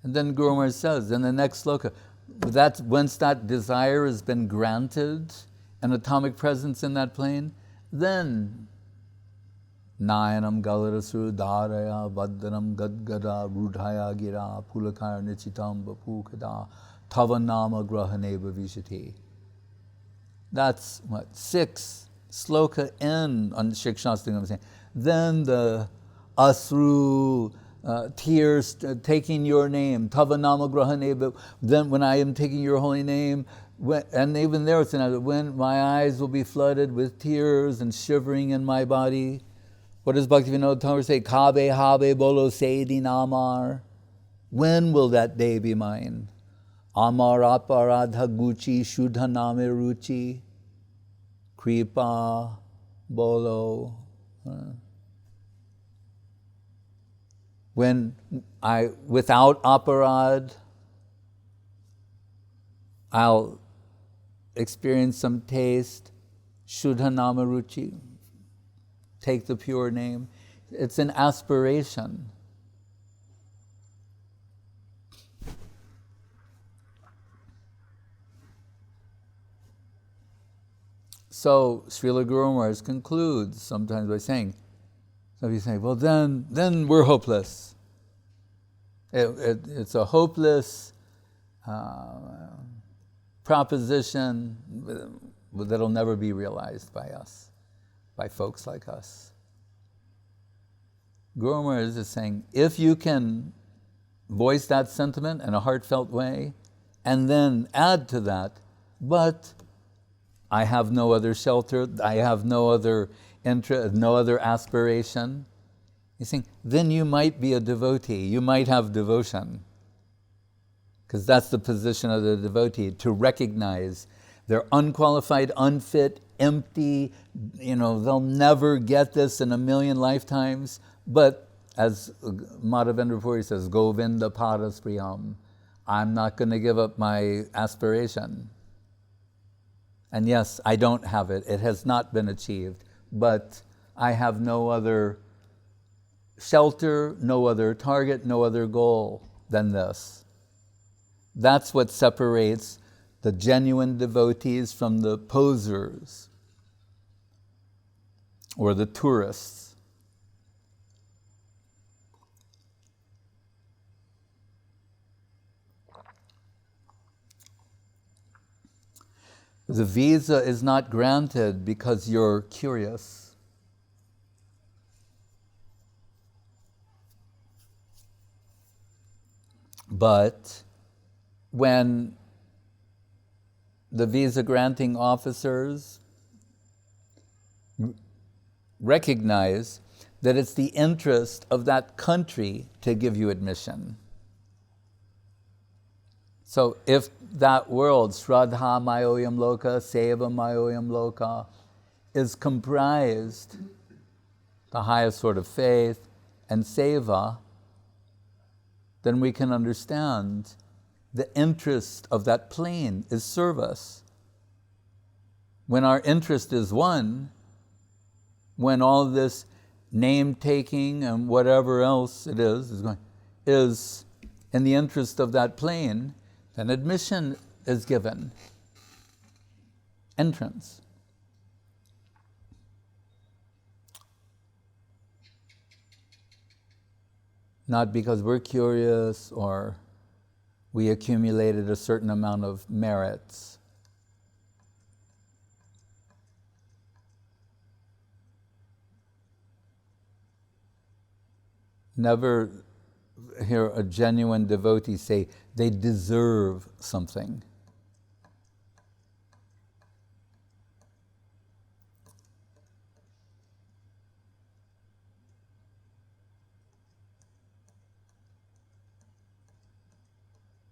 And then Guru Maharaj says in the next sloka, that once that desire has been granted, an atomic presence in that plane, then Nayanam Galarasuru Dharaya Vaddanam Gadgada Rudhaya Gira Pulakaya Nichitam Bapukada Tavanama Grahaneva Vishati. That's what, 6 sloka in on Shikshastakam I'm saying. Then the Asru, tears taking your name, Tavanama Grahaneva. Then when I am taking your holy name, and even there it's another, when my eyes will be flooded with tears and shivering in my body. What does Bhaktivinoda Thakur say? Kabe habe bolo seidi namar. When will that day be mine? Amar aparadha guchi shudha name ruchi. Kripa bolo. When without aparad, I'll experience some taste, Shuddha Nama Ruchi, take the pure name. It's an aspiration. So Srila Guru Maharaj concludes sometimes by saying, so you say, well then we're hopeless. It's a hopeless proposition that'll never be realized by us, by folks like us. Guru Maharaj is saying, if you can voice that sentiment in a heartfelt way, and then add to that, but I have no other shelter, I have no other interest, no other aspiration. He's saying, then you might be a devotee, you might have devotion. because that's the position of the devotee, to recognize they're unqualified, unfit, empty, they'll never get this in a million lifetimes. But as Madhavendra Puri says, Govinda Paraspriyam, I'm not going to give up my aspiration. And yes, I don't have it. It has not been achieved. But I have no other shelter, no other target, no other goal than this. That's what separates the genuine devotees from the posers or the tourists. The visa is not granted because you're curious. But when the visa granting officers recognize that it's the interest of that country to give you admission. So if that world, Shraddha Mayoyam Loka, Seva Mayoyam Loka, is comprised, the highest sort of faith, and Seva, then we can understand the interest of that plane is service. When our interest is one, when all this name-taking and whatever else it is in the interest of that plane, then admission is given. Entrance. Not because we're curious or we accumulated a certain amount of merits. Never hear a genuine devotee say they deserve something.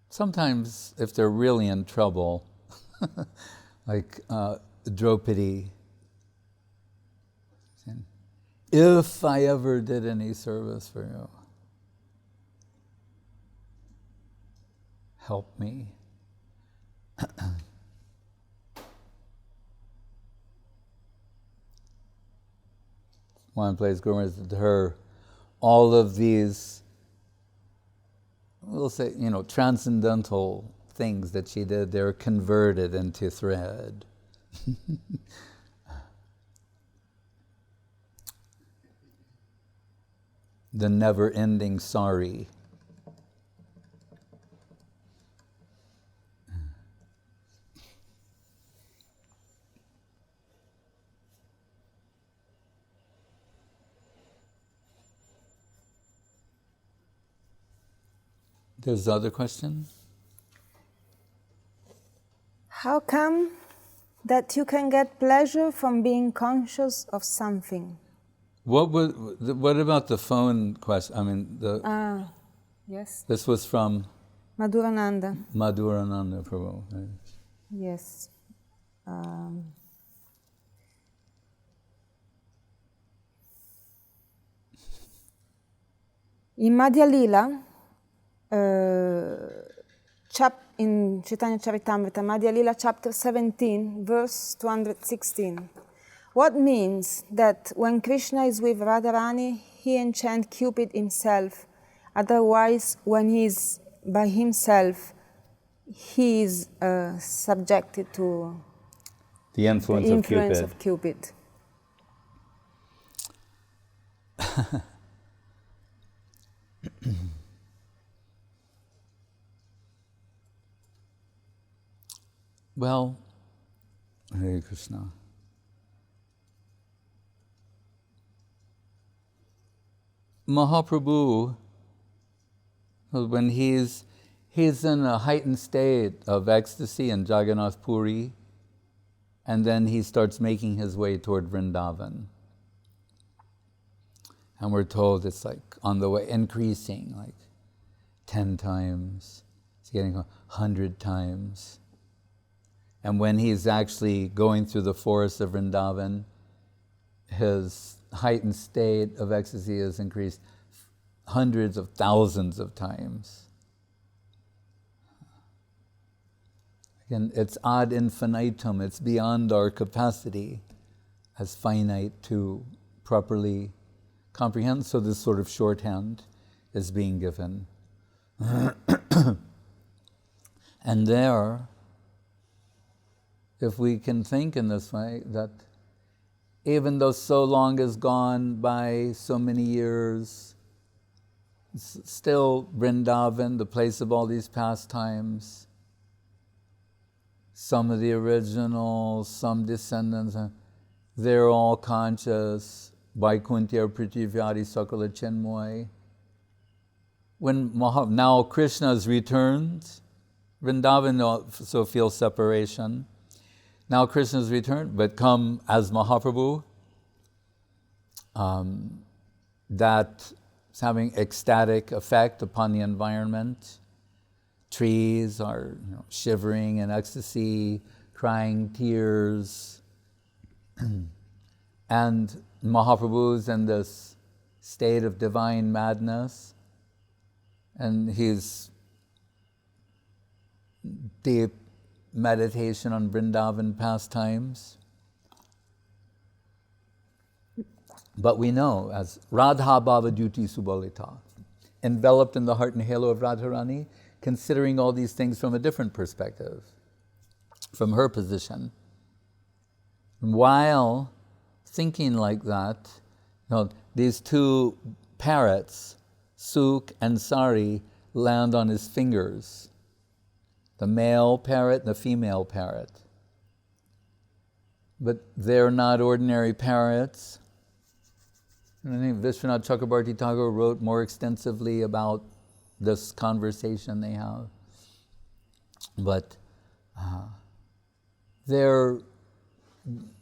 Sometimes, if they're really in trouble, like Draupadi, if I ever did any service for you, help me. One place, Guru said to her, all of these, we'll say, transcendental things that she did, they're converted into thread. The never-ending sorry. There's other question? How come that you can get pleasure from being conscious of something? What about the phone question? I mean, yes. This was from Madhurananda. Madhurananda Prabhu. Right? Yes. In Madhya Lila, in Chaitanya Charitamrita, Madhya Lila, chapter 17, verse 216. What means that when Krishna is with Radharani, he enchants Cupid himself. Otherwise, when he is by himself, he is subjected to the influence of Cupid. Well, Hare Krishna. Mahaprabhu, when he's in a heightened state of ecstasy in Jagannath Puri, and then he starts making his way toward Vrindavan. And we're told it's like on the way, increasing, like 10 times. getting 100 times. And when he's actually going through the forest of Vrindavan, his heightened state of ecstasy is increased hundreds of thousands of times. Again, it's ad infinitum, it's beyond our capacity as finite to properly comprehend, so this sort of shorthand is being given. And there, if we can think in this way, that even though so long has gone by, so many years, still Vrindavan, the place of all these pastimes, some of the originals, some descendants, they're all conscious, Vaikuntya Prithiviyadi Sakala Chinmoy. When now Krishna has returned, Vrindavan also feels separation. Now Krishna has returned, but come as Mahaprabhu. That's having ecstatic effect upon the environment. Trees are shivering in ecstasy, crying tears. And Mahaprabhu's in this state of divine madness. And he's deep meditation on Vrindavan pastimes. But we know as Radha Bhava Duti Subalita, enveloped in the heart and halo of Radharani, considering all these things from a different perspective, from her position. While thinking like that, these two parrots, Suk and Sari, land on his fingers. The male parrot and the female parrot. But they're not ordinary parrots. And I think Vishwanath Chakrabarti Tagore wrote more extensively about this conversation they have. But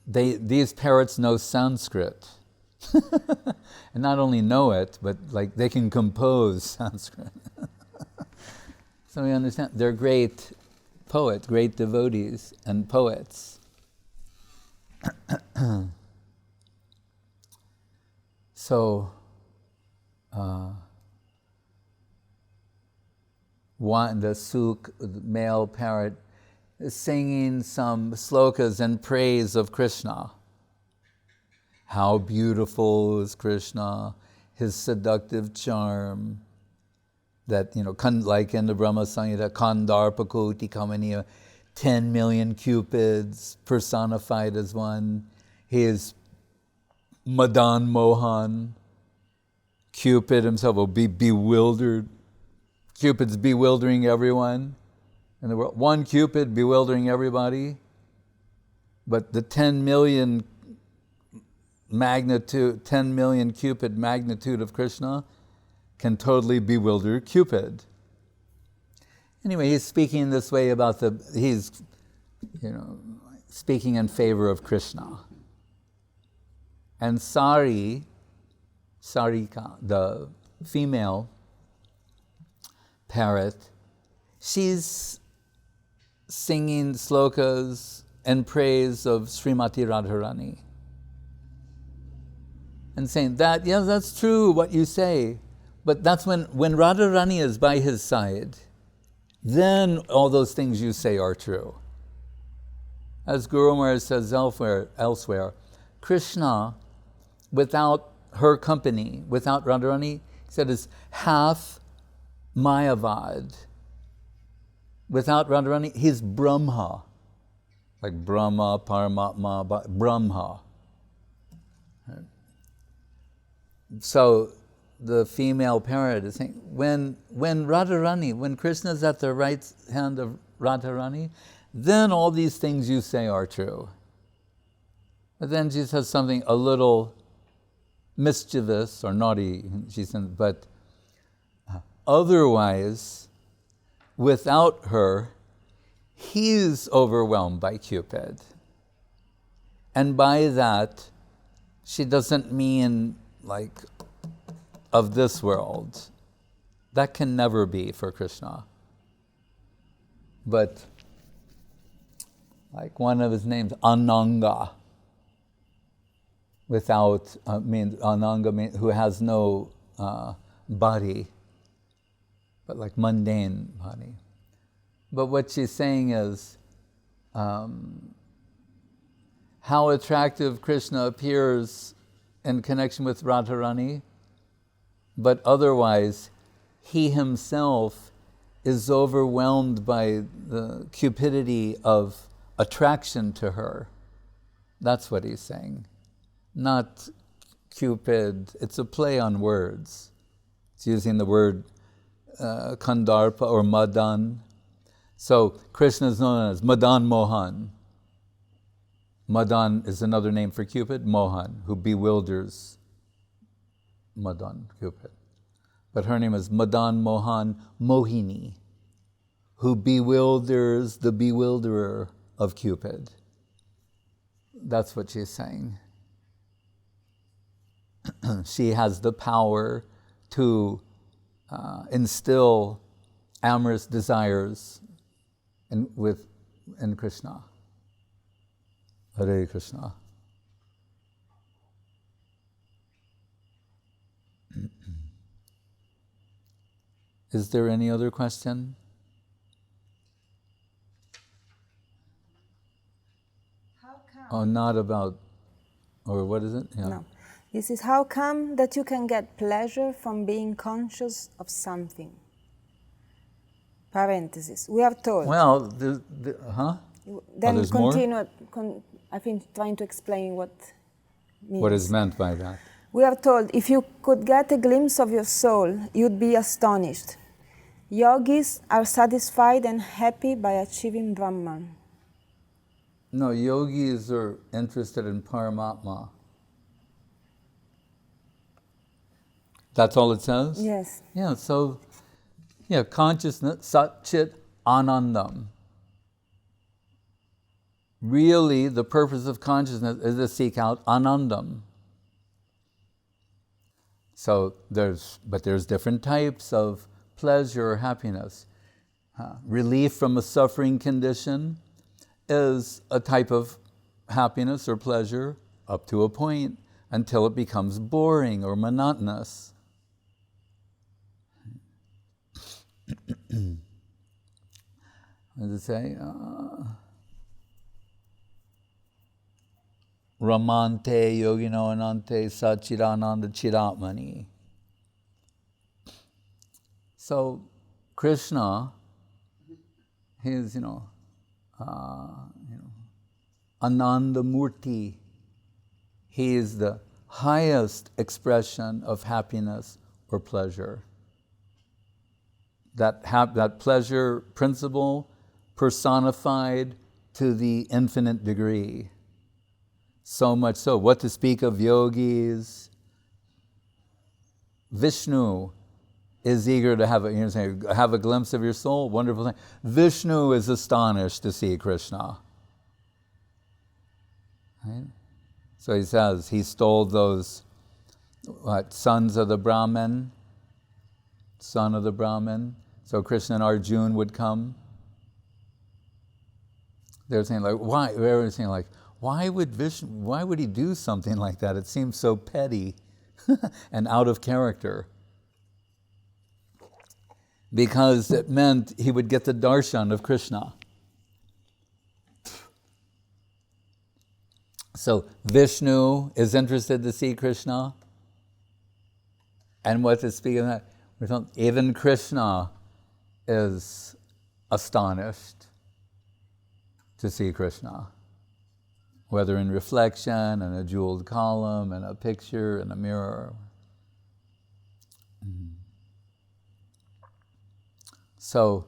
these parrots know Sanskrit. And not only know it, but they can compose Sanskrit. So we understand they're great poets, great devotees and poets. So, the Suk, the male parrot, is singing some slokas in praise of Krishna. How beautiful is Krishna, his seductive charm. That, like in the Brahma Samhita, Kandarpakoti Kamaniya, 10 million cupids personified as one. He is Madan Mohan. Cupid himself will be bewildered. Cupid's bewildering everyone in the world. One Cupid bewildering everybody. But the 10 million Cupid magnitude of Krishna can totally bewilder Cupid. Anyway, he's speaking this way about he's speaking in favor of Krishna. And Sarika, the female parrot, she's singing slokas in praise of Srimati Radharani. And saying that, that's true what you say. But that's when Radharani is by his side, then all those things you say are true. As Guru Maharaj says elsewhere, Krishna, without her company, without Radharani, he said is half Mayavad. Without Radharani, he's Brahma. Like Brahma, Paramatma, Brahma. So the female parrot is saying, when Krishna's at the right hand of Radharani, then all these things you say are true. But then she says something a little mischievous or naughty, she said, but otherwise, without her, he's overwhelmed by Cupid. And by that, she doesn't mean of this world. That can never be for Krishna. but like one of his names, Ananga, without, Ananga means who has no body, but like mundane body. But what she's saying is, how attractive Krishna appears in connection with Radharani, but otherwise, he himself is overwhelmed by the cupidity of attraction to her. That's what he's saying. Not Cupid. It's a play on words. It's using the word Kandarpa or Madan. So Krishna is known as Madan Mohan. Madan is another name for Cupid, Mohan, who bewilders Madan, Cupid. But her name is Madan Mohan Mohini, who bewilders the bewilderer of Cupid. That's what she's saying. She has the power to instill amorous desires in Krishna. Hare Krishna. Is there any other question? How come? Oh, not about, or what is it? Yeah. No. This is how come that you can get pleasure from being conscious of something. Parenthesis. We are told. Well, Then there's continue. I think trying to explain what means. What is meant by that? We are told if you could get a glimpse of your soul, you'd be astonished. Yogis are satisfied and happy by achieving Brahman. No, yogis are interested in Paramatma. That's all it says? Yes. Yeah, so, consciousness, Sat Chit Anandam. Really, the purpose of consciousness is to seek out Anandam. So there's different types of pleasure or happiness. Relief from a suffering condition is a type of happiness or pleasure up to a point until it becomes boring or monotonous. What does it say? Ramante yogino anante sachidananda chidatmani. So Krishna, he is, Ananda Murti. He is the highest expression of happiness or pleasure. That pleasure principle personified to the infinite degree. So much so, what to speak of yogis? Vishnu is eager to have a glimpse of your soul, wonderful thing. Vishnu is astonished to see Krishna. Right? So he says, he stole those sons of the Brahmin, son of the Brahmin. So Krishna and Arjuna would come. They were saying why? They were saying why would he do something like that? It seems so petty and out of character. Because it meant he would get the darshan of Krishna. So Vishnu is interested to see Krishna. And what to speak of that? We're told even Krishna is astonished to see Krishna. Whether in reflection, in a jeweled column, in a picture, in a mirror. So,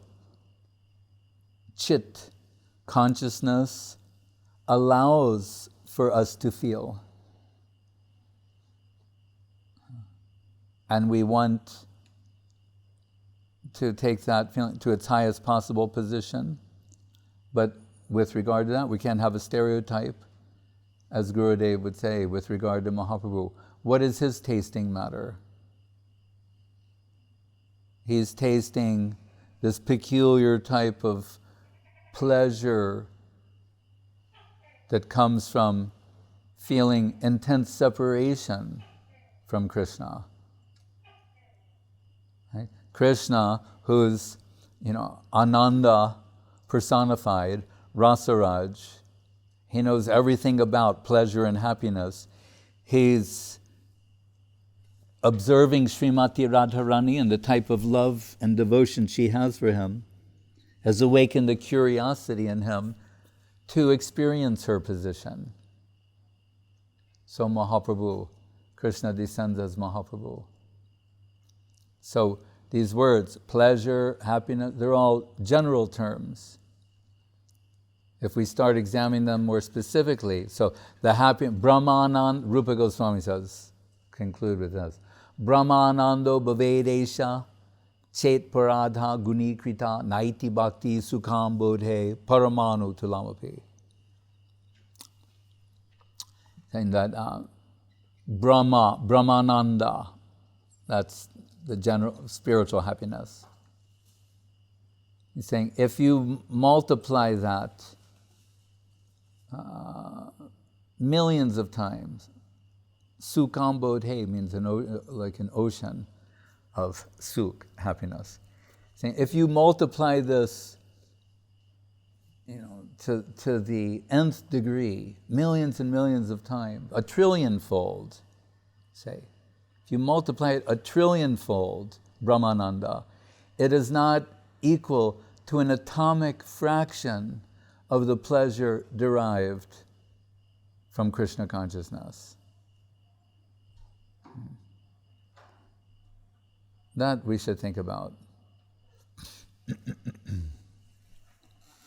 chit, consciousness, allows for us to feel. And we want to take that feeling to its highest possible position. But with regard to that, we can't have a stereotype, as Gurudev would say, with regard to Mahaprabhu. What is his tasting matter? He's tasting this peculiar type of pleasure that comes from feeling intense separation from Krishna. Right? Krishna, who's, Ananda personified, Rasaraj, he knows everything about pleasure and happiness. He's observing Srimati Radharani and the type of love and devotion she has for him has awakened a curiosity in him to experience her position. So Mahaprabhu, Krishna descends as Mahaprabhu. So these words, pleasure, happiness, they're all general terms. If we start examining them more specifically, so the happy, Brahmanand, Rupa Goswami says, conclude with this, Brahmanando bhavedesha chet paradha gunikrita naiti bhakti sukham bodhe paramanu tulamapi. Saying that Brahmananda, that's the general spiritual happiness. He's saying if you multiply that millions of times, Sukham bodhe means like an ocean of sukh, happiness. Saying if you multiply this, to the nth degree, millions and millions of times, a trillionfold, say. If you multiply it a trillionfold, Brahmananda, it is not equal to an atomic fraction of the pleasure derived from Krishna consciousness. That we should think about.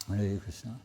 Hare Krishna.